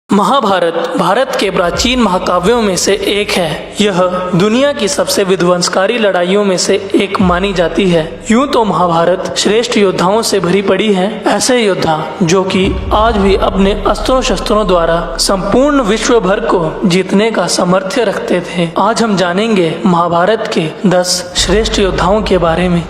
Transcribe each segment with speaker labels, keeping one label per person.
Speaker 1: महाभारत भारत के प्राचीन महाकाव्यों में से एक है। यह दुनिया की सबसे विध्वंसकारी लड़ाइयों में से एक मानी जाती है। यूं तो महाभारत श्रेष्ठ योद्धाओं से भरी पड़ी है। ऐसे योद्धा जो कि आज भी अपने अस्त्रों शस्त्रों द्वारा संपूर्ण विश्व भर को जीतने का सामर्थ्य रखते थे। आज हम जानेंगे महाभारत के 10 श्रेष्ठ योद्धाओं के बारे में।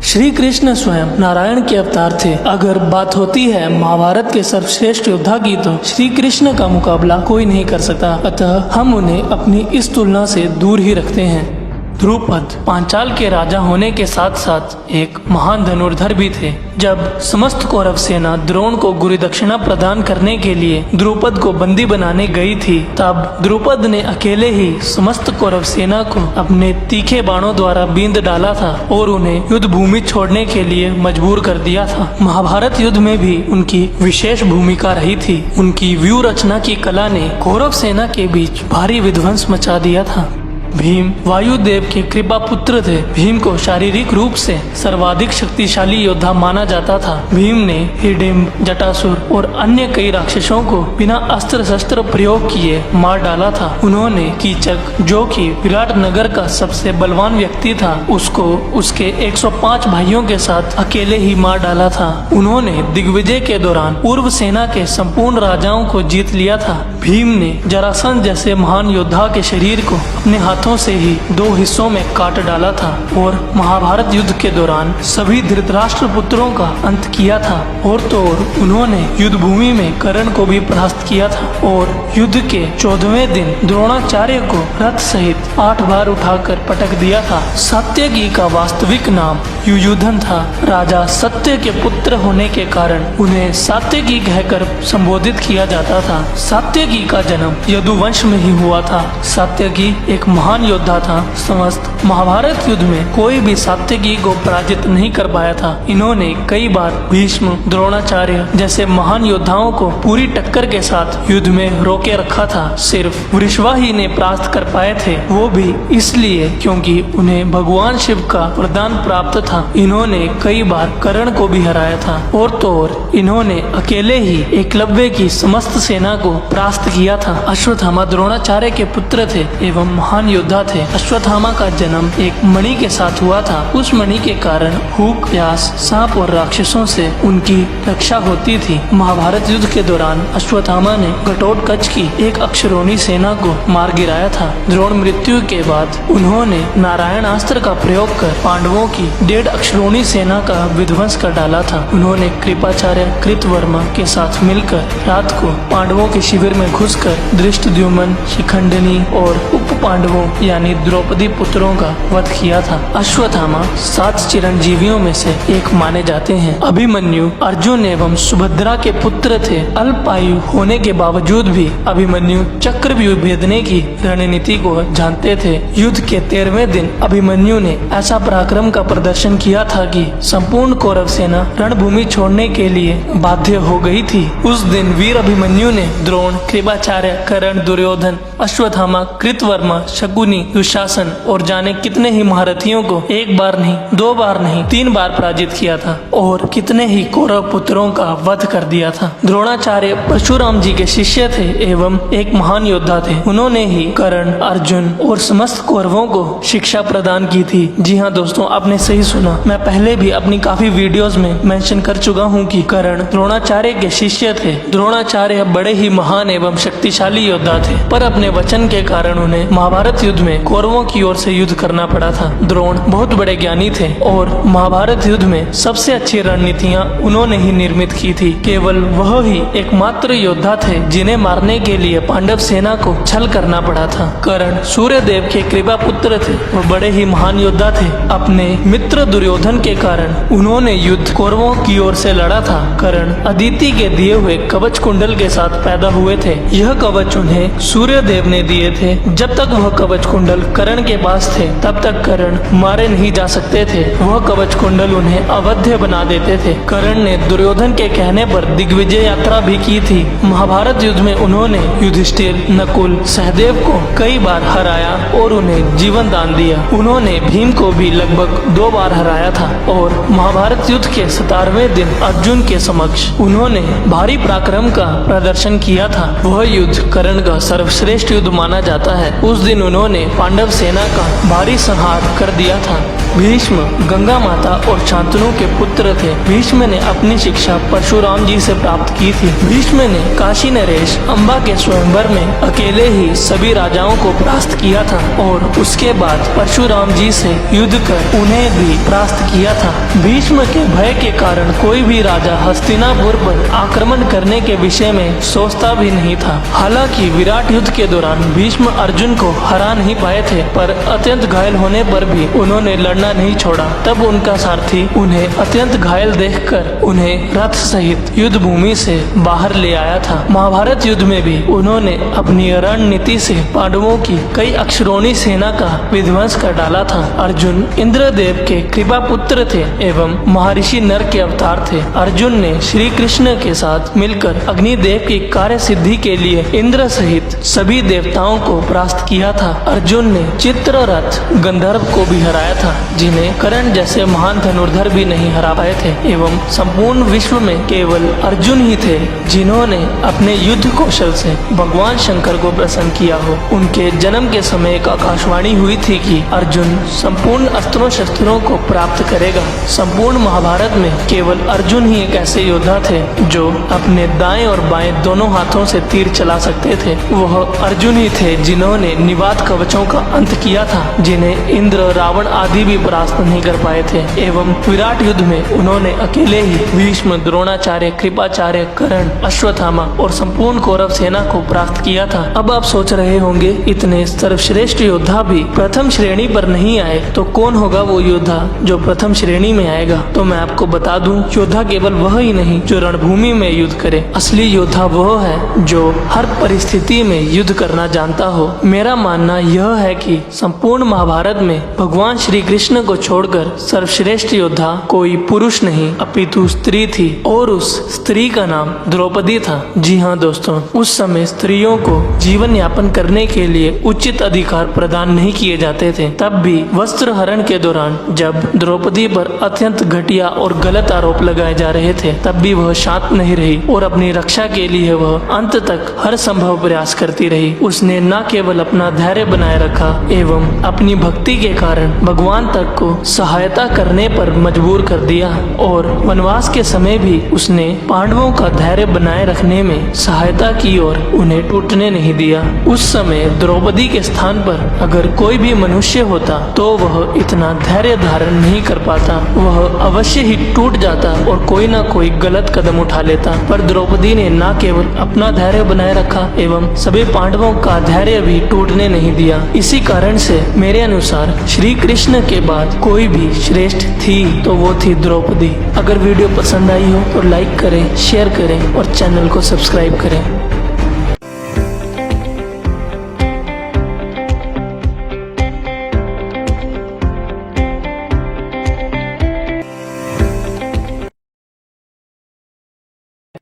Speaker 1: श्री कृष्ण स्वयं नारायण के अवतार थे। अगर बात होती है महाभारत के सर्वश्रेष्ठ योद्धा की तो श्री कृष्ण का मुकाबला कोई नहीं कर सकता। अतः हम उन्हें अपनी इस तुलना से दूर ही रखते हैं। द्रुपद पांचाल के राजा होने के साथ साथ एक महान धनुर्धर भी थे। जब समस्त कौरव सेना द्रोण को गुरु दक्षिणा प्रदान करने के लिए द्रुपद को बंदी बनाने गई थी, तब द्रुपद ने अकेले ही समस्त कौरव सेना को अपने तीखे बाणों द्वारा बींद डाला था और उन्हें युद्ध भूमि छोड़ने के लिए मजबूर कर दिया था। महाभारत युद्ध में भी उनकी विशेष भूमिका रही थी। उनकी व्यूह रचना की कला ने कौरव सेना के बीच भारी विध्वंस मचा दिया था। भीम वायुदेव के कृपा पुत्र थे। भीम को शारीरिक रूप से सर्वाधिक शक्तिशाली योद्धा माना जाता था। भीम ने हिडिंब, जटासुर और अन्य कई राक्षसों को बिना अस्त्र शस्त्र प्रयोग किए मार डाला था। उन्होंने कीचक, जो कि विराट नगर का सबसे बलवान व्यक्ति था, उसको उसके 105 भाइयों के साथ अकेले ही मार डाला था। उन्होंने दिग्विजय के दौरान पूर्व सेना के संपूर्ण राजाओं को जीत लिया था। भीम ने जरासंध जैसे महान योद्धा के शरीर को अपने हाथों से ही 2 हिस्सों में काट डाला था और महाभारत युद्ध के दौरान सभी धृतराष्ट्र पुत्रों का अंत किया था। और तो और उन्होंने युद्ध भूमि में कर्ण को भी परास्त किया था और युद्ध के 14वें दिन द्रोणाचार्य को रथ सहित 8 बार उठाकर पटक दिया था। सात्यकी का वास्तविक नाम युयुधन था। राजा सत्य के पुत्र होने के कारण उन्हें सात्यकी कहकर संबोधित किया जाता था। सात्यकी का जन्म यदुवंश में ही हुआ था। सात्यकी एक महान योद्धा था। समस्त महाभारत युद्ध में कोई भी सात्यकी को पराजित नहीं कर पाया था। इन्होंने कई बार भीष्म, द्रोणाचार्य जैसे महान योद्धाओं को पूरी टक्कर के साथ युद्ध में रोके रखा था। सिर्फ वृषवा ही ने परास्त कर पाए थे, वो भी इसलिए क्योंकि उन्हें भगवान शिव का वरदान प्राप्त था। इन्होंने कई बार कर्ण को भी हराया था और तो और इन्होंने अकेले ही एकलव्य की समस्त सेना को परास्त किया था। अश्वत्थामा द्रोणाचार्य के पुत्र थे एवं महान योद्धा थे। अश्वत्थामा का जन्म एक मणि के साथ हुआ था। उस मणि के कारण हुक, प्यास, सांप और राक्षसों से उनकी रक्षा होती थी। महाभारत युद्ध के दौरान अश्वत्थामा ने घटोत्कच की एक अक्षरोणी सेना को मार गिराया था। द्रोण मृत्यु के बाद उन्होंने नारायणास्त्र का प्रयोग कर पांडवों की 1.5 अक्षरोणी सेना का विध्वंस कर डाला था। उन्होंने कृपाचार्य कृतवर्मा के साथ मिलकर रात को पांडवों के शिविर में घुसकर धृष्टद्युम्न, शिखंडिनी और उप पांडवों यानी द्रौपदी पुत्रों का वध किया था। अश्वत्थामा 7 चिरंजीवियों में से एक माने जाते हैं। अभिमन्यु अर्जुन एवं सुभद्रा के पुत्र थे। अल्पायु होने के बावजूद भी अभिमन्यु चक्रव्यूह भेदने की रणनीति को जानते थे। युद्ध के 13वें दिन अभिमन्यु ने ऐसा पराक्रम का प्रदर्शन किया था कि संपूर्ण कौरव सेना रणभूमि छोड़ने के लिए बाध्य हो गई थी। उस दिन वीर अभिमन्यु ने द्रोण, कृपाचार्य, कर्ण, दुर्योधन, अश्वत्थामा, कृतवर्मा, शकुनी, दुशासन और जाने कितने ही महारथियों को 1 बार नहीं, 2 बार नहीं, 3 बार पराजित किया था और कितने ही कौरव पुत्रों का वध कर दिया था। द्रोणाचार्य परशुराम जी के शिष्य थे एवं एक महान योद्धा थे। उन्होंने ही कर्ण, अर्जुन और समस्त कौरवों को शिक्षा प्रदान की थी। जी हाँ दोस्तों, आपने सही सुना। मैं पहले भी अपनी काफी वीडियोस में मेंशन कर चुका हूँ कि कर्ण द्रोणाचार्य के शिष्य थे। द्रोणाचार्य बड़े ही महान एवं शक्तिशाली योद्धा थे, पर अपने वचन के कारण उन्हें महाभारत युद्ध में कौरवों की ओर से युद्ध करना पड़ा था। द्रोण बहुत बड़े ज्ञानी थे और महाभारत युद्ध में सबसे अच्छी रणनीतियां उन्होंने ही निर्मित की थी। केवल वह ही एकमात्र योद्धा थे जिन्हें मारने के लिए पांडव सेना को छल करना पड़ा था। कर्ण सूर्यदेव के कृपा पुत्र थे और बड़े ही महान योद्धा थे। अपने मित्र दुर्योधन के कारण उन्होंने युद्ध कौरवों की ओर से लड़ा था। कर्ण अदिति के दिए हुए कवच कुंडल के साथ पैदा हुए थे। यह कवच उन्हें सूर्यदेव ने दिए थे। जब तक वह कवच कवच कुंडल कर्ण के पास थे तब तक कर्ण मारे नहीं जा सकते थे। वह कवच कुंडल उन्हें अवध्य बना देते थे। कर्ण ने दुर्योधन के कहने पर दिग्विजय यात्रा भी की थी। महाभारत युद्ध में उन्होंने युधिष्ठिर, नकुल, सहदेव को कई बार हराया और उन्हें जीवन दान दिया। उन्होंने भीम को भी लगभग 2 बार हराया था और महाभारत युद्ध के 17वें दिन अर्जुन के समक्ष उन्होंने भारी पराक्रम का प्रदर्शन किया था। वह युद्ध कर्ण का सर्वश्रेष्ठ युद्ध माना जाता है। उस दिन उन्होंने पांडव सेना का भारी संहार कर दिया था। भीष्म गंगा माता और शांतनु के पुत्र थे। भीष्म ने अपनी शिक्षा परशुराम जी से प्राप्त की थी। भीष्म ने काशी नरेश अम्बा के स्वयंवर में अकेले ही सभी राजाओं को परास्त किया था और उसके बाद परशुराम जी से युद्ध कर उन्हें भी परास्त किया था। भीष्म के भय के कारण कोई भी राजा हस्तिनापुर पर आक्रमण करने के विषय में सोचता भी नहीं था। हालांकि विराट युद्ध के दौरान भीष्म अर्जुन को हरा नहीं पाए थे, पर अत्यंत घायल होने पर भी उन्होंने लड़ना नहीं छोड़ा। तब उनका सारथी उन्हें अत्यंत घायल देखकर उन्हें रथ सहित युद्ध भूमि से बाहर ले आया था। महाभारत युद्ध में भी उन्होंने अपनी रणनीति से पांडवों की कई अक्षरोणी सेना का विध्वंस कर डाला था। अर्जुन इंद्रदेव के कृपा पुत्र थे एवं महर्षि नर के अवतार थे। अर्जुन ने श्री कृष्ण के साथ मिलकर अग्निदेव की कार्य सिद्धि के लिए इंद्र सहित सभी देवताओं को परास्त किया था। अर्जुन ने चित्ररथ गंधर्व को भी हराया था, जिन्हें कर्ण जैसे महान धनुर्धर भी नहीं हरा पाए थे एवं संपूर्ण विश्व में केवल अर्जुन ही थे जिन्होंने अपने युद्ध कौशल से भगवान शंकर को प्रसन्न किया हो। उनके जन्म के समय एक आकाशवाणी हुई थी कि अर्जुन संपूर्ण अस्त्रों शस्त्रों को प्राप्त करेगा। संपूर्ण महाभारत में केवल अर्जुन ही एक ऐसे योद्धा थे जो अपने दाएं और बाएं दोनों हाथों से तीर चला सकते थे। वह अर्जुन ही थे जिन्होंने निवात कवचों का अंत किया था, जिन्हें इंद्र, रावण आदि भी परास्त नहीं कर पाए थे एवं विराट युद्ध में उन्होंने अकेले ही भीष्म, द्रोणाचार्य, कृपाचार्य, कर्ण, अश्वत्थामा और संपूर्ण कौरव सेना को परास्त किया था। अब आप सोच रहे होंगे इतने सर्वश्रेष्ठ योद्धा भी प्रथम श्रेणी पर नहीं आए तो कौन होगा वो योद्धा जो प्रथम श्रेणी में आएगा। तो मैं आपको बता दूं, योद्धा केवल वह ही नहीं जो रणभूमि में युद्ध करे। असली योद्धा वह है जो हर परिस्थिति में युद्ध करना जानता हो। मेरा मानना यह है कि संपूर्ण महाभारत में भगवान श्री कृष्ण को छोड़कर सर्वश्रेष्ठ योद्धा कोई पुरुष नहीं अपितु स्त्री थी और उस स्त्री का नाम द्रौपदी था। जी हाँ दोस्तों, उस समय स्त्रियों को जीवन यापन करने के लिए उचित अधिकार प्रदान नहीं किए जाते थे। तब भी वस्त्र हरण के दौरान जब द्रौपदी पर अत्यंत घटिया और गलत आरोप लगाए जा रहे थे, तब भी वह शांत नहीं रही और अपनी रक्षा के लिए वह अंत तक हर संभव प्रयास करती रही। उसने न केवल अपना धैर्य बनाए रखा एवं अपनी भक्ति के कारण भगवान तक को सहायता करने पर मजबूर कर दिया और वनवास के समय भी उसने पांडवों का धैर्य बनाए रखने में सहायता की और उन्हें टूटने नहीं दिया। उस समय द्रौपदी के स्थान पर अगर कोई भी मनुष्य होता तो वह इतना धैर्य धारण नहीं कर पाता, वह अवश्य ही टूट जाता और कोई ना कोई गलत कदम उठा लेता। पर द्रौपदी ने न केवल अपना धैर्य बनाए रखा एवं सभी पांडवों का धैर्य भी टूटने नहीं दिया। इसी कारण से मेरे अनुसार श्री कृष्ण के बाद कोई भी श्रेष्ठ थी तो वो थी द्रौपदी। अगर वीडियो पसंद आई हो तो लाइक करें, शेयर करें और चैनल को सब्सक्राइब करें।